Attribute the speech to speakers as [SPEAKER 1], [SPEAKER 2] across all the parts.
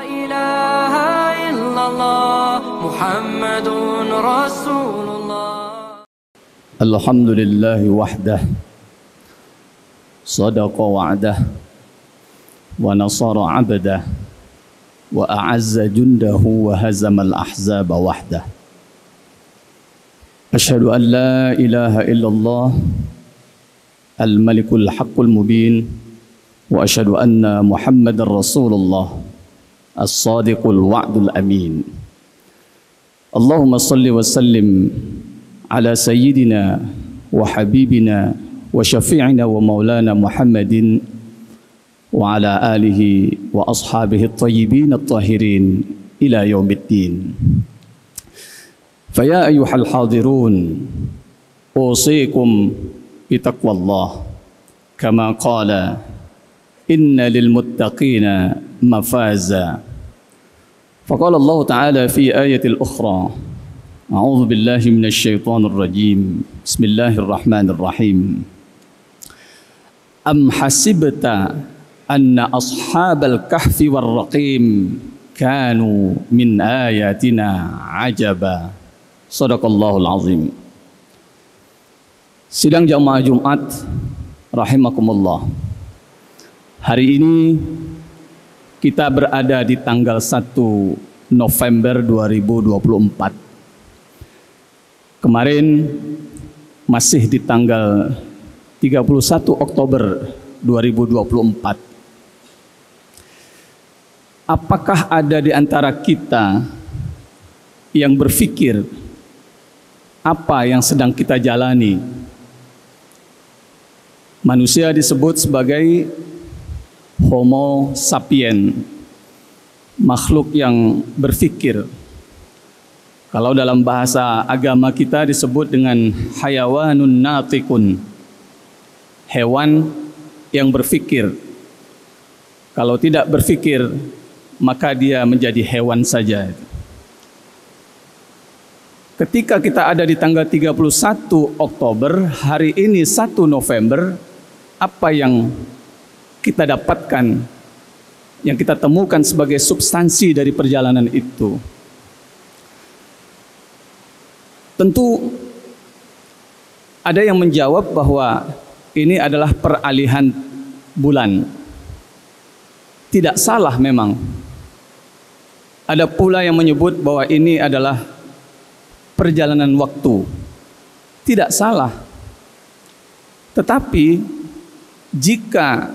[SPEAKER 1] إله إلا الله محمد رسول الله.
[SPEAKER 2] الحمد لله وحده صدق وعده ونصر عبده وأعز جنده وهزم الأحزاب وحده. أشهد أن لا إله إلا الله الملك الحق المبين وأشهد أن محمد رسول الله الصادق الوعد الأمين. اللهم صل وسلم على سيدنا وحبيبنا وشفيعنا ومولانا محمد وعلى آله وأصحابه الطيبين الطاهرين إلى يوم الدين. فيا أيها الحاضرون أوصيكم بتقوى الله كما قال إن للمتقين مفازا. فقال الله تعالى في آية الأخرى أعوذ بالله من الشيطان الرجيم بسم الله الرحمن الرحيم أم حسبت أن أصحاب الكهف والرقيم كانوا من آياتنا عجبا. Sadaqallahul azim. Sidang jamaah Jumat rahimakumullah. Hari ini kita berada di tanggal 1 November 2024. Kemarin masih di tanggal 31 Oktober 2024. Apakah ada di antara kita yang berpikir apa yang sedang kita jalani? Manusia disebut sebagai Homo sapien, makhluk yang berpikir. Kalau dalam bahasa agama kita disebut dengan hayawanun natikun, hewan yang berpikir. Kalau tidak berpikir, maka dia menjadi hewan saja. Ketika kita ada di tanggal 31 Oktober, hari ini 1 November, apa yang kita dapatkan, yang kita temukan sebagai substansi dari perjalanan itu? Tentu ada yang menjawab bahwa ini adalah peralihan bulan. Tidak salah memang. Ada pula yang menyebut bahwa ini adalah perjalanan waktu. Tidak salah. Tetapi jika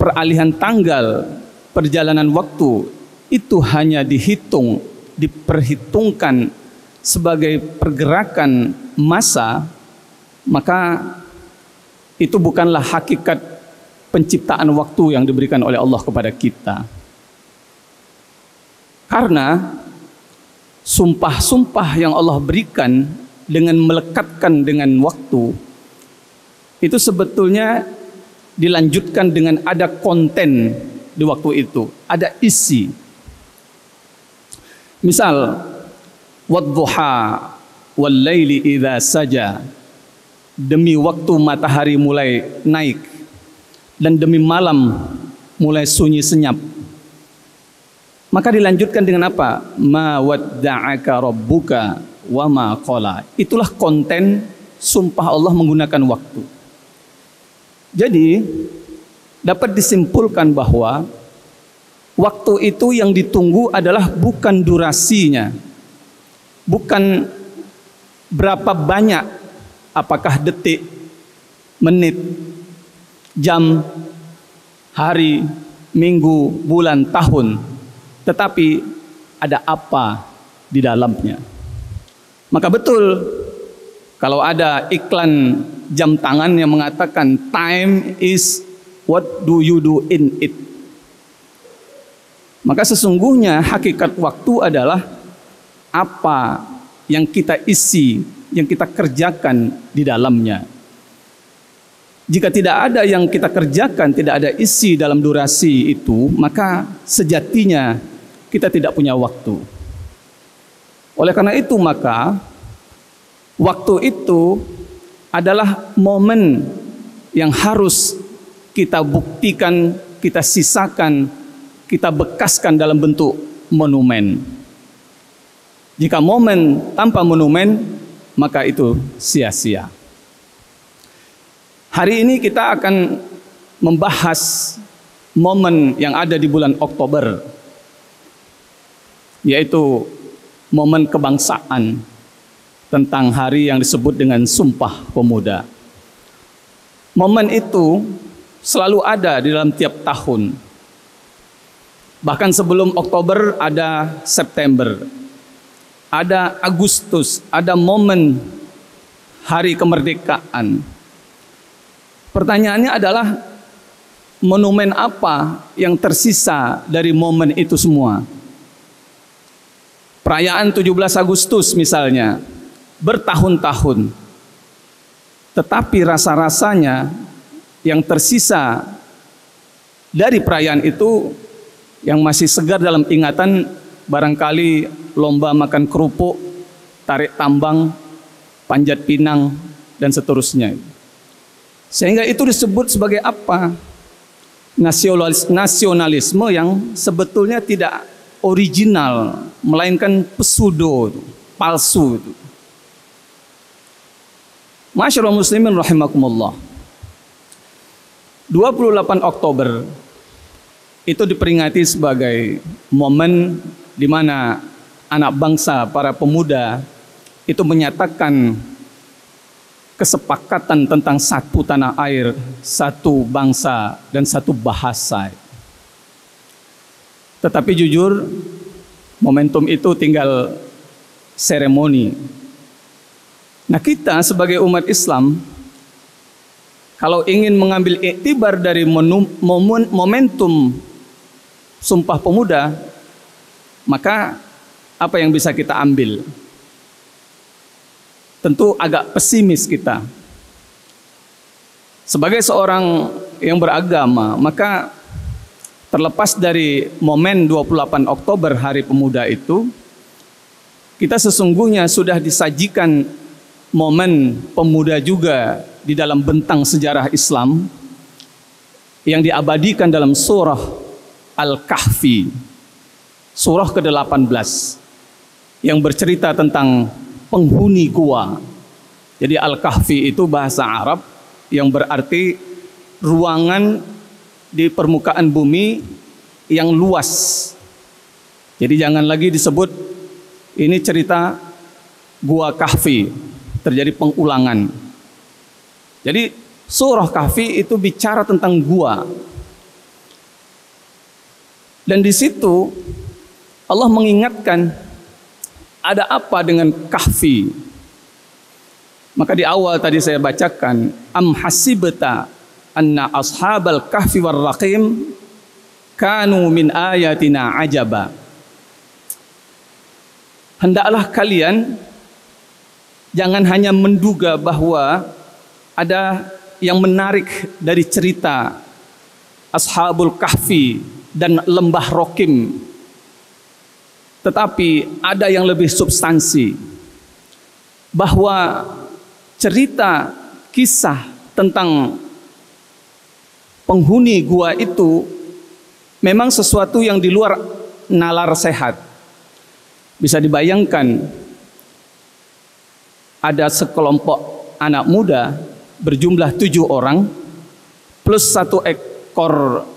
[SPEAKER 2] peralihan tanggal perjalanan waktu itu hanya diperhitungkan sebagai pergerakan massa, maka itu bukanlah hakikat penciptaan waktu yang diberikan oleh Allah kepada kita. Karena sumpah-sumpah yang Allah berikan dengan melekatkan dengan waktu itu sebetulnya dilanjutkan dengan ada konten di waktu itu, ada isi. Misal, wadduha wal laili idza saja, demi waktu matahari mulai naik dan demi malam mulai sunyi senyap. Maka dilanjutkan dengan apa? Ma wadda'aka rabbuka wa ma qala. Itulah konten sumpah Allah menggunakan waktu. Jadi dapat disimpulkan bahwa waktu itu yang ditunggu adalah bukan durasinya, bukan berapa banyak, apakah detik, menit, jam, hari, minggu, bulan, tahun, tetapi ada apa di dalamnya. Maka betul kalau ada iklan jam tangan yang mengatakan time is what do you do in it. Maka sesungguhnya hakikat waktu adalah apa yang kita isi, yang kita kerjakan di dalamnya. Jika tidak ada yang kita kerjakan, tidak ada isi dalam durasi itu, maka sejatinya kita tidak punya waktu. Oleh karena itu maka waktu itu adalah momen yang harus kita buktikan, kita sisakan, kita bekaskan dalam bentuk monumen. Jika momen tanpa monumen, maka itu sia-sia. Hari ini kita akan membahas momen yang ada di bulan Oktober, yaitu momen kebangsaan, tentang hari yang disebut dengan Sumpah Pemuda. Momen itu selalu ada di dalam tiap tahun. Bahkan sebelum Oktober ada September, ada Agustus, ada momen hari kemerdekaan. Pertanyaannya adalah, monumen apa yang tersisa dari momen itu semua? Perayaan 17 Agustus misalnya, bertahun-tahun. Tetapi rasa-rasanya yang tersisa dari perayaan itu yang masih segar dalam ingatan, barangkali lomba makan kerupuk, tarik tambang, panjat pinang, dan seterusnya. Sehingga itu disebut sebagai apa? Nasionalisme yang sebetulnya tidak original, melainkan pseudo, palsu. Masyarul muslimin rahimakumullah. 28 Oktober itu diperingati sebagai momen di mana anak bangsa, para pemuda itu menyatakan kesepakatan tentang satu tanah air, satu bangsa, dan satu bahasa. Tetapi jujur, momentum itu tinggal seremoni. Nah, kita sebagai umat Islam, kalau ingin mengambil iktibar dari momentum Sumpah Pemuda, maka apa yang bisa kita ambil? Tentu agak pesimis kita. Sebagai seorang yang beragama, maka terlepas dari momen 28 Oktober Hari Pemuda itu, kita sesungguhnya sudah disajikan momen pemuda juga di dalam bentang sejarah Islam yang diabadikan dalam surah Al-Kahfi, surah ke-18, yang bercerita tentang penghuni gua. Jadi Al-Kahfi itu bahasa Arab yang berarti ruangan di permukaan bumi yang luas. Jadi jangan lagi disebut ini cerita gua Kahfi, terjadi pengulangan. Jadi surah Kahfi itu bicara tentang gua. Dan di situ Allah mengingatkan, ada apa dengan Kahfi? Maka di awal tadi saya bacakan, am hasibta anna ashabal kahfi war raqim kanu min ayatina ajaba. Hendaklah kalian jangan hanya menduga bahwa ada yang menarik dari cerita Ashabul Kahfi dan Lembah Rokim, tetapi ada yang lebih substansi, bahwa cerita kisah tentang penghuni gua itu memang sesuatu yang di luar nalar sehat. Bisa dibayangkan, ada sekelompok anak muda berjumlah 7 orang plus 1 ekor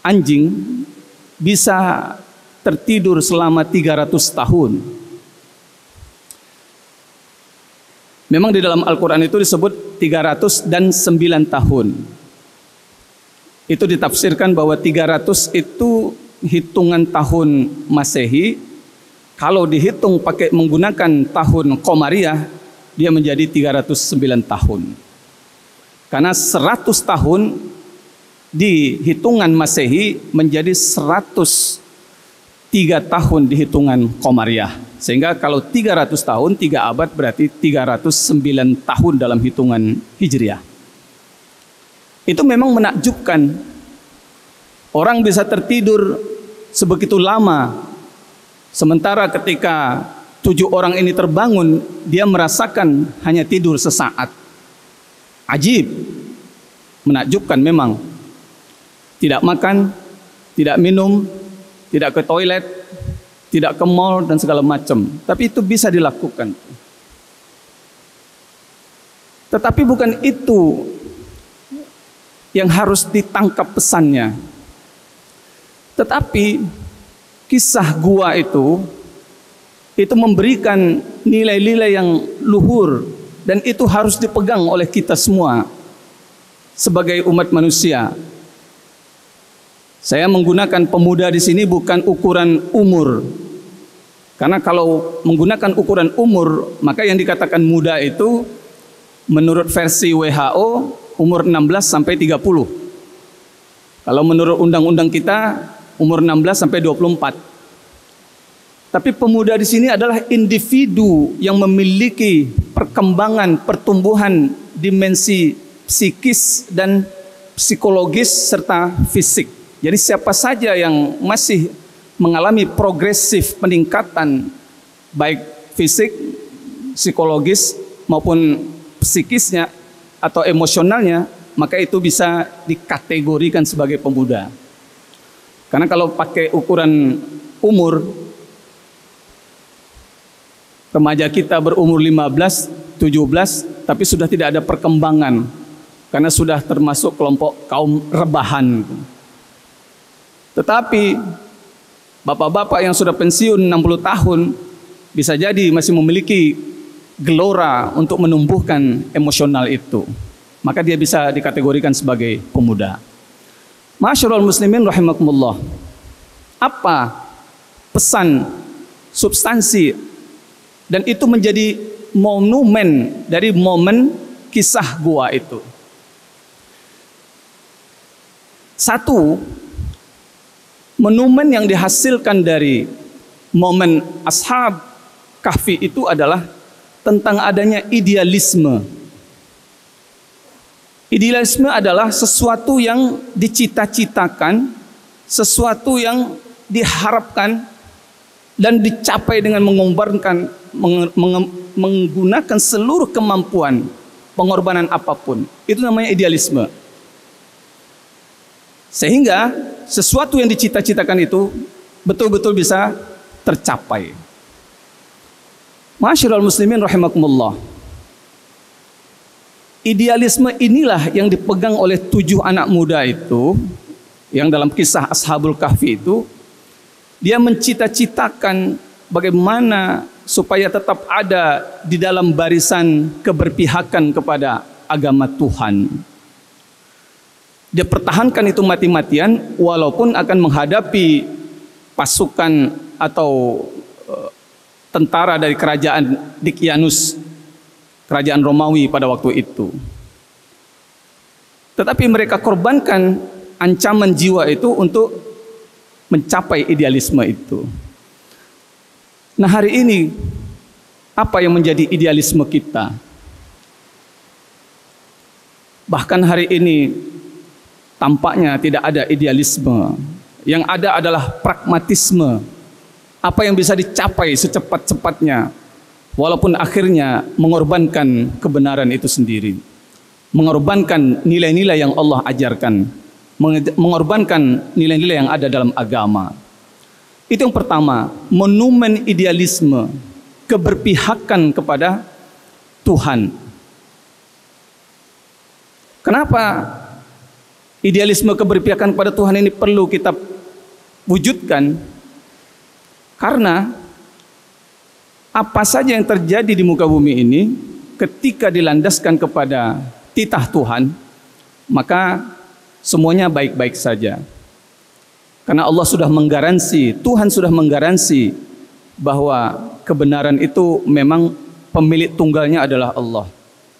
[SPEAKER 2] anjing bisa tertidur selama 300 tahun. Memang di dalam Al-Quran itu disebut 309 tahun. Itu ditafsirkan bahwa 300 itu hitungan tahun Masehi. Kalau dihitung pakai menggunakan tahun Komariah, dia menjadi 309 tahun. Karena 100 tahun di hitungan Masehi menjadi 103 tahun di hitungan Komariah. Sehingga kalau 300 tahun, 3 abad berarti 309 tahun dalam hitungan Hijriah. Itu memang menakjubkan. Orang bisa tertidur sebegitu lama, sementara ketika 7 orang ini terbangun, dia merasakan hanya tidur sesaat. Ajib, menakjubkan memang. Tidak makan, tidak minum, tidak ke toilet, tidak ke mall dan segala macam. Tapi itu bisa dilakukan. Tetapi bukan itu yang harus ditangkap pesannya. Tetapi kisah gua itu memberikan nilai-nilai yang luhur dan itu harus dipegang oleh kita semua sebagai umat manusia. Saya menggunakan pemuda di sini bukan ukuran umur. Karena kalau menggunakan ukuran umur, maka yang dikatakan muda itu menurut versi WHO umur 16 sampai 30. Kalau menurut undang-undang kita umur 16 sampai 24. Tapi pemuda di sini adalah individu yang memiliki perkembangan, pertumbuhan dimensi psikis dan psikologis serta fisik. Jadi siapa saja yang masih mengalami progresif peningkatan baik fisik, psikologis maupun psikisnya atau emosionalnya, maka itu bisa dikategorikan sebagai pemuda. Karena kalau pakai ukuran umur, remaja kita berumur 15, 17, tapi sudah tidak ada perkembangan karena sudah termasuk kelompok kaum rebahan. Tetapi bapak-bapak yang sudah pensiun 60 tahun bisa jadi masih memiliki gelora untuk menumbuhkan emosional itu. Maka dia bisa dikategorikan sebagai pemuda. Masyarul muslimin rahimakumullah. Apa pesan, substansi, dan itu menjadi monumen dari momen kisah gua itu. Satu, monumen yang dihasilkan dari momen Ashab Kahfi itu adalah tentang adanya idealisme. Idealisme adalah sesuatu yang dicita-citakan, sesuatu yang diharapkan dan dicapai dengan menggunakan seluruh kemampuan, pengorbanan apapun. Itu namanya idealisme. Sehingga sesuatu yang dicita-citakan itu betul-betul bisa tercapai. Masyarul muslimin rahimakumullah. Idealisme inilah yang dipegang oleh 7 anak muda itu, yang dalam kisah Ashabul Kahfi itu, dia mencita-citakan bagaimana supaya tetap ada di dalam barisan keberpihakan kepada agama Tuhan. Dia pertahankan itu mati-matian walaupun akan menghadapi pasukan atau tentara dari kerajaan Dikianus, kerajaan Romawi pada waktu itu. Tetapi mereka korbankan ancaman jiwa itu untuk mencapai idealisme itu. Nah, hari ini apa yang menjadi idealisme kita? Bahkan hari ini tampaknya tidak ada idealisme. Yang ada adalah pragmatisme. Apa yang bisa dicapai secepat-cepatnya, walaupun akhirnya mengorbankan kebenaran itu sendiri, mengorbankan nilai-nilai yang Allah ajarkan, mengorbankan nilai-nilai yang ada dalam agama. Itu yang pertama, monumen idealisme, keberpihakan kepada Tuhan. Kenapa idealisme keberpihakan kepada Tuhan ini perlu kita wujudkan? Karena apa saja yang terjadi di muka bumi ini ketika dilandaskan kepada titah Tuhan, maka semuanya baik-baik saja. Karena Allah sudah menggaransi, Tuhan sudah menggaransi bahwa kebenaran itu memang pemilik tunggalnya adalah Allah.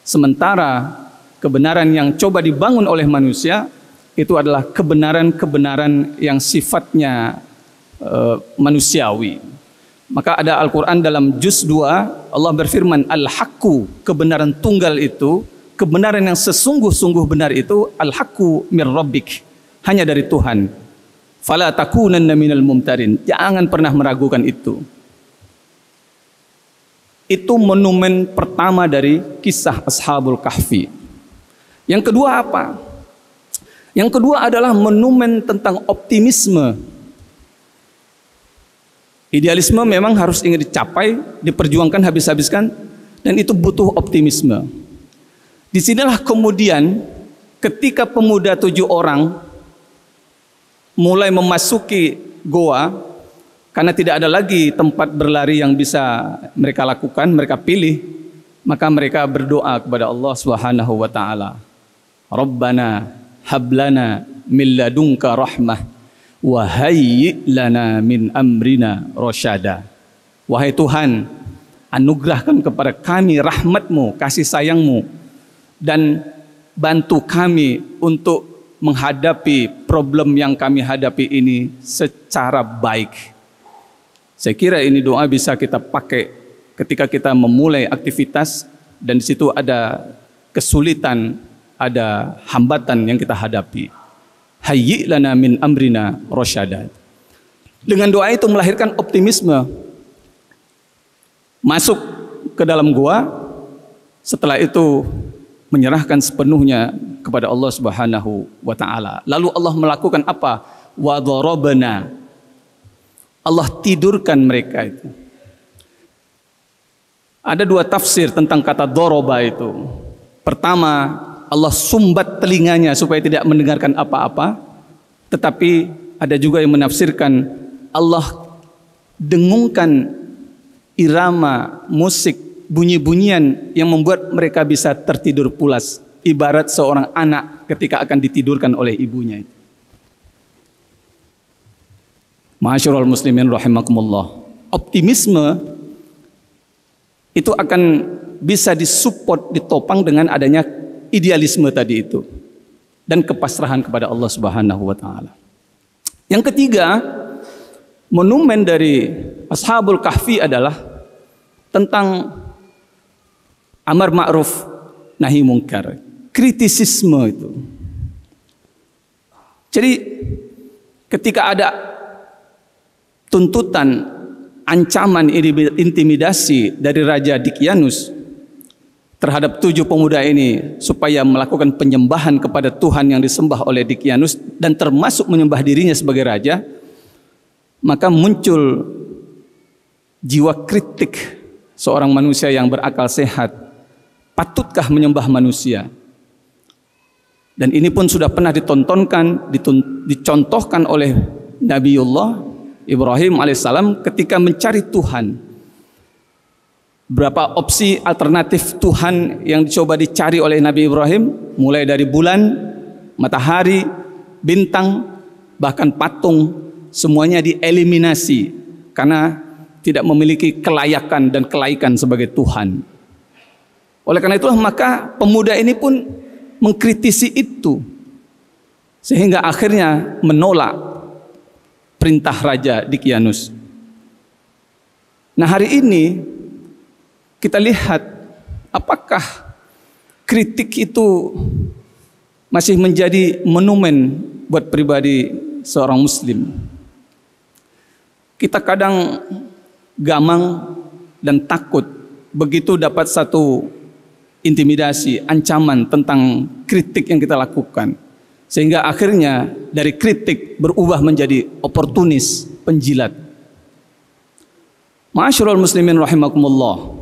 [SPEAKER 2] Sementara kebenaran yang coba dibangun oleh manusia itu adalah kebenaran-kebenaran yang sifatnya manusiawi. Maka ada Al-Quran dalam juz 2, Allah berfirman, Al-Haqqu, kebenaran tunggal itu, kebenaran yang sesungguh-sungguh benar itu, Al-Haqqu mir Rabbik, hanya dari Tuhan. Fala takunanna minal mumtarin, jangan pernah meragukan itu. Itu monumen pertama dari kisah Ashabul Kahfi. Yang kedua apa? Yang kedua adalah monumen tentang optimisme. Idealisme memang harus ingin dicapai, diperjuangkan habis-habiskan, dan itu butuh optimisme. Disinilah kemudian ketika pemuda 7 orang mulai memasuki goa, karena tidak ada lagi tempat berlari yang bisa mereka lakukan, mereka pilih, maka mereka berdoa kepada Allah Subhanahu wa taala. Rabbana hablana min ladunka rahmah wa hayyi' lana min amrina rasyada. Wahai Tuhan, anugerahkan kepada kami rahmat-Mu, kasih sayang-Mu, dan bantu kami untuk menghadapi problem yang kami hadapi ini secara baik. Saya kira ini doa bisa kita pakai ketika kita memulai aktivitas dan di situ ada kesulitan, ada hambatan yang kita hadapi. Hayyi' lana min amrina rasyada. Dengan doa itu melahirkan optimisme. Masuk ke dalam gua, setelah itu menyerahkan sepenuhnya kepada Allah Subhanahu wa taala. Lalu Allah melakukan apa? Wa dharabna. Allah tidurkan mereka itu. Ada 2 tafsir tentang kata dharaba itu. Pertama, Allah sumbat telinganya supaya tidak mendengarkan apa-apa. Tetapi ada juga yang menafsirkan Allah dengungkan irama musik, bunyi-bunyian yang membuat mereka bisa tertidur pulas, ibarat seorang anak ketika akan ditidurkan oleh ibunya. Ma'asyiral muslimin rahimakumullah. Optimisme itu akan bisa disupport, ditopang dengan adanya idealisme tadi itu dan kepasrahan kepada Allah Subhanahu wa taala. Yang ketiga, monumen dari Ashabul Kahfi adalah tentang amar ma'ruf nahi mungkar, kritisisme itu. Jadi ketika ada tuntutan, ancaman, intimidasi dari Raja Dicyanus terhadap 7 pemuda ini supaya melakukan penyembahan kepada Tuhan yang disembah oleh Dicyanus dan termasuk menyembah dirinya sebagai raja, maka muncul jiwa kritik seorang manusia yang berakal sehat. Patutkah menyembah manusia? Dan ini pun sudah pernah dicontohkan oleh Nabiullah Ibrahim alaihissalam ketika mencari Tuhan. Berapa opsi alternatif Tuhan yang dicoba dicari oleh Nabi Ibrahim, mulai dari bulan, matahari, bintang, bahkan patung, semuanya dieliminasi karena tidak memiliki kelayakan dan kelaikan sebagai Tuhan. Oleh karena itulah maka pemuda ini pun mengkritisi itu sehingga akhirnya menolak perintah Raja Dicyanus. Nah, hari ini kita lihat apakah kritik itu masih menjadi monumen buat pribadi seorang muslim. Kita kadang gamang dan takut begitu dapat satu intimidasi, ancaman tentang kritik yang kita lakukan. Sehingga akhirnya dari kritik berubah menjadi oportunis, penjilat. Ma'asyiral muslimin rahimakumullah.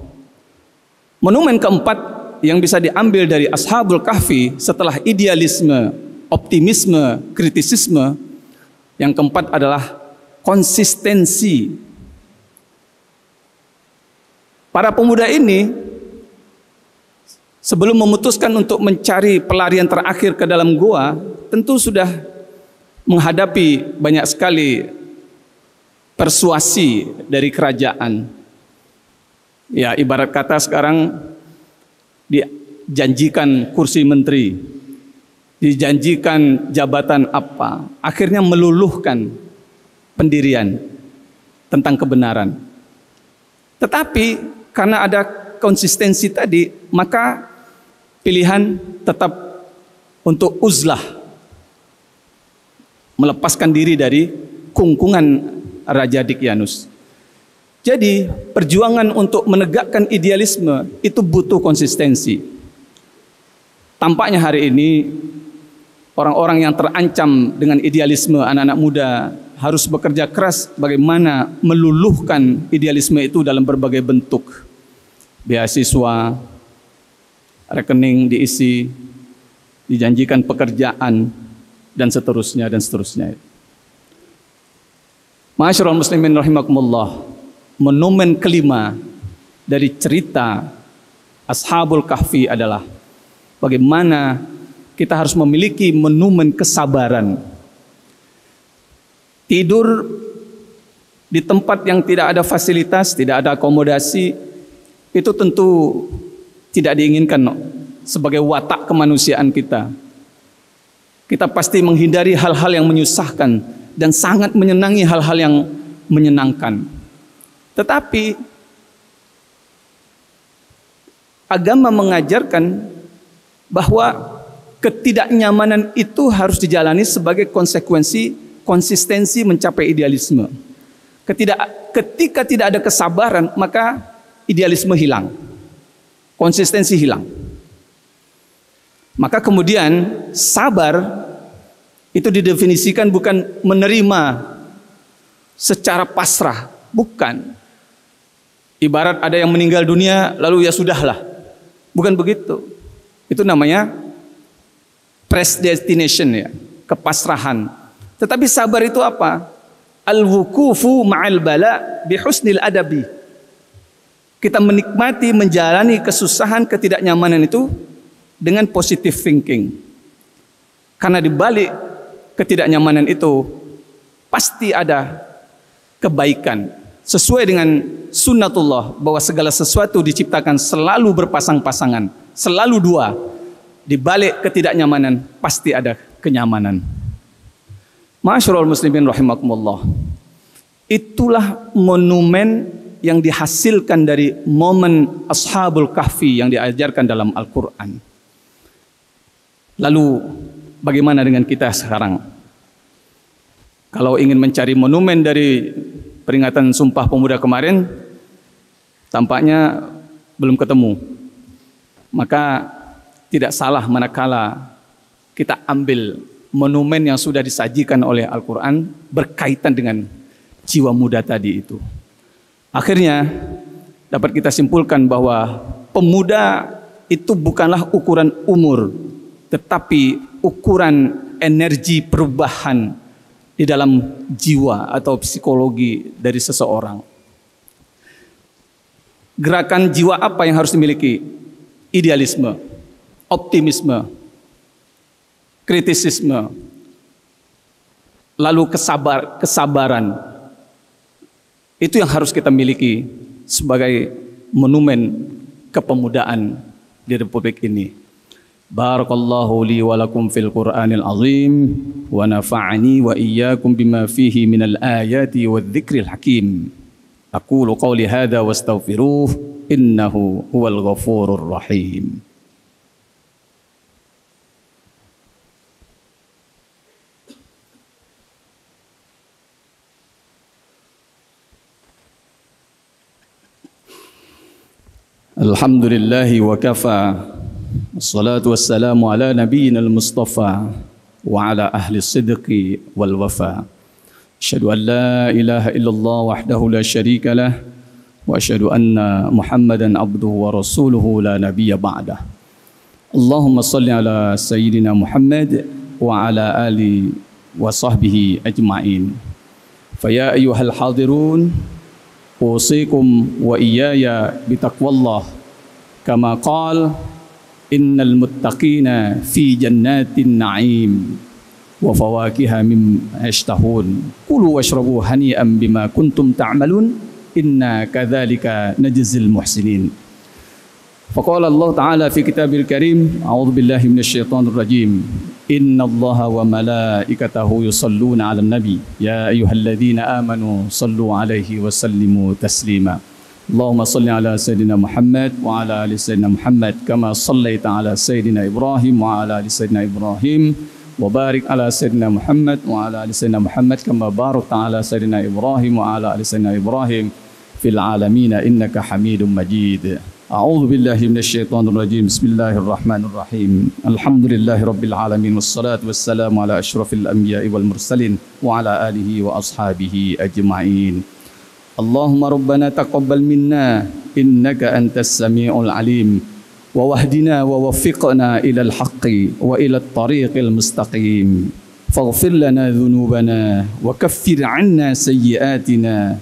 [SPEAKER 2] Monumen keempat yang bisa diambil dari Ashabul Kahfi setelah idealisme, optimisme, kritisisme, yang keempat adalah konsistensi. Para pemuda ini sebelum memutuskan untuk mencari pelarian terakhir ke dalam gua, tentu sudah menghadapi banyak sekali persuasi dari kerajaan. Ya, ibarat kata sekarang dijanjikan kursi menteri, dijanjikan jabatan apa, akhirnya meluluhkan pendirian tentang kebenaran. Tetapi karena ada konsistensi tadi, maka pilihan tetap untuk uzlah, melepaskan diri dari kungkungan Raja Dicyanus. Jadi perjuangan untuk menegakkan idealisme itu butuh konsistensi. Tampaknya hari ini orang-orang yang terancam dengan idealisme, anak-anak muda harus bekerja keras bagaimana meluluhkan idealisme itu dalam berbagai bentuk. Beasiswa, rekening diisi, dijanjikan pekerjaan, dan seterusnya dan seterusnya. Ma'asyiral muslimin rahimakumullah, monumen kelima dari cerita Ashabul Kahfi adalah bagaimana kita harus memiliki monumen kesabaran. Tidur di tempat yang tidak ada fasilitas, tidak ada akomodasi, itu tentu tidak diinginkan sebagai watak kemanusiaan kita. Kita pasti menghindari hal-hal yang menyusahkan dan sangat menyenangi hal-hal yang menyenangkan. Tetapi agama mengajarkan bahwa ketidaknyamanan itu harus dijalani sebagai konsekuensi konsistensi mencapai idealisme. Ketika tidak ada kesabaran, maka idealisme hilang, konsistensi hilang. Maka kemudian sabar itu didefinisikan bukan menerima secara pasrah, bukan. Ibarat ada yang meninggal dunia lalu ya sudahlah, bukan begitu. Itu namanya predestination, ya, kepasrahan. Tetapi sabar itu apa? Al-wukufu ma'al bala bihusnil adabi. Kita menikmati menjalani kesusahan, ketidaknyamanan itu dengan positive thinking. Karena di balik ketidaknyamanan itu pasti ada kebaikan. Sesuai dengan sunnatullah bahwa segala sesuatu diciptakan selalu berpasang-pasangan, selalu dua. Di balik ketidaknyamanan pasti ada kenyamanan. Ma'asyiral muslimin rahimakumullah. Itulah monumen yang dihasilkan dari momen Ashabul Kahfi yang diajarkan dalam Al-Quran. Lalu bagaimana dengan kita sekarang? Kalau ingin mencari monumen dari peringatan Sumpah Pemuda kemarin, tampaknya belum ketemu. Maka tidak salah manakala kita ambil monumen yang sudah disajikan oleh Al-Quran berkaitan dengan jiwa muda tadi itu. Akhirnya dapat kita simpulkan bahwa pemuda itu bukanlah ukuran umur, tetapi ukuran energi perubahan di dalam jiwa atau psikologi dari seseorang. Gerakan jiwa apa yang harus dimiliki? Idealisme, optimisme, kritisisme, lalu kesabaran. Itu yang harus kita miliki sebagai monumen kepemudaan di Republik ini. Barakallahu li wa lakum fil Qur'anil azim wa nafa'ani wa iyyakum bima fihi minal ayati wadh-dhikril hakim. Aqulu qawli hadha wastaghfiruh innahu huwal ghafurur rahim. Alhamdulillahi wa kafa. Wassalatu wassalamu ala nabiyyina al-mustafa wa ala ahli sidqi wal wafa. Asyhadu an la ilaha illallah wahdahu la syarika lah wa asyhadu anna Muhammadan abduhu wa rasuluhu la nabiyya ba'dah. Allahumma salli ala sayyidina Muhammad wa ala ali wa sahbihi ajma'in. Fa ya ayyuhal hadirun usikum wa iyaya bitaqwallah kama qala innal muttaqina fi jannatin na'im wa fawakiha mimma yashtahun kulu washrabu hani'an bima kuntum ta'malun inna kadzalika najzil muhsinin. Faqala Allah Ta'ala fi kitabil karim a'udzu billahi minasyaitonir rajim innallaha wa malaikatahu yusalluna 'alan nabi ya ayyuhalladzina amanu sallu 'alaihi wa sallimu taslima. Allahumma salli ala sayyidina Muhammad wa ala ali sayyidina Muhammad kama sallaita ala sayyidina Ibrahim wa ala ali sayyidina Ibrahim wa barik ala sayyidina Muhammad wa ala ali sayyidina Muhammad kama barakta ala sayyidina Ibrahim wa ala ali sayyidina Ibrahim fil alamin innaka Hamidum Majid. أعوذ بالله من الشيطان الرجيم. بسم الله الرحمن الرحيم. الحمد لله رب العالمين والصلاة والسلام على أشرف الأنبياء والمرسلين وعلى آله وأصحابه أجمعين. اللهم ربنا تقبل منا إنك أنت السميع العليم ووهدنا ووفقنا إلى الحق وإلى الطريق المستقيم فاغفر لنا ذنوبنا وكفر عنا سيئاتنا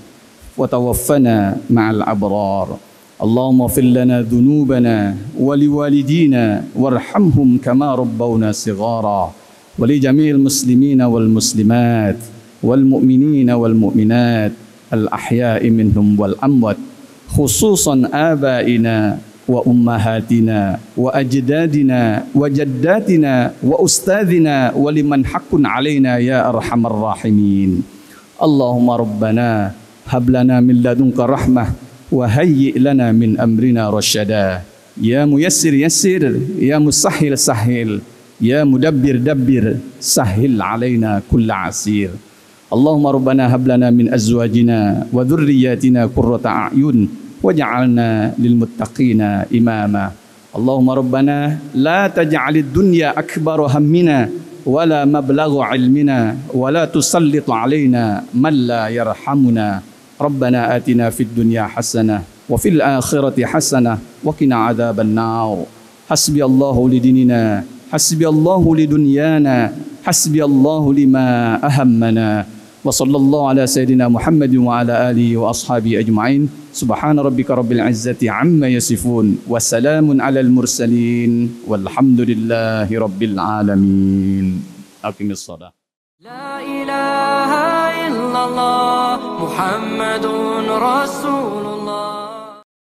[SPEAKER 2] وتوفنا مع الأبرار. اللهم اغفر لنا ذنوبنا ولوالدينا وارحمهم كما ربونا صغارا ولجميع المسلمين والمسلمات والمؤمنين والمؤمنات الأحياء منهم والأموات خصوصا آبائنا وأمهاتنا وأجدادنا وجداتنا وأستاذنا ولمن حق علينا يا أرحم الراحمين. اللهم ربنا هب لنا من لدنك رحمة وهيئ لنا من أمرنا رشدا. يا ميسر يسر، يا مسهل سهل، يا مدبر دبر، سهل علينا كل عسير. اللهم ربنا هب لنا من أزواجنا وذرياتنا قرة أعين واجعلنا للمتقين إماما. اللهم ربنا لا تجعل الدنيا أكبر همنا ولا مبلغ علمنا ولا تسلط علينا من لا يرحمنا. ربنا آتنا في الدنيا حسنة وفي الآخرة حسنة وقنا عذاب النار. حسبي الله لديننا، حسبي الله لدنيانا، حسبي الله لما أهمنا. وصلى الله على سيدنا محمد وعلى آله وأصحابه أجمعين. سبحان ربك رب العزة عما يصفون وسلام على المرسلين والحمد لله رب العالمين. أقم الصلاة.
[SPEAKER 1] لا إله إلا الله محمد رسول الله.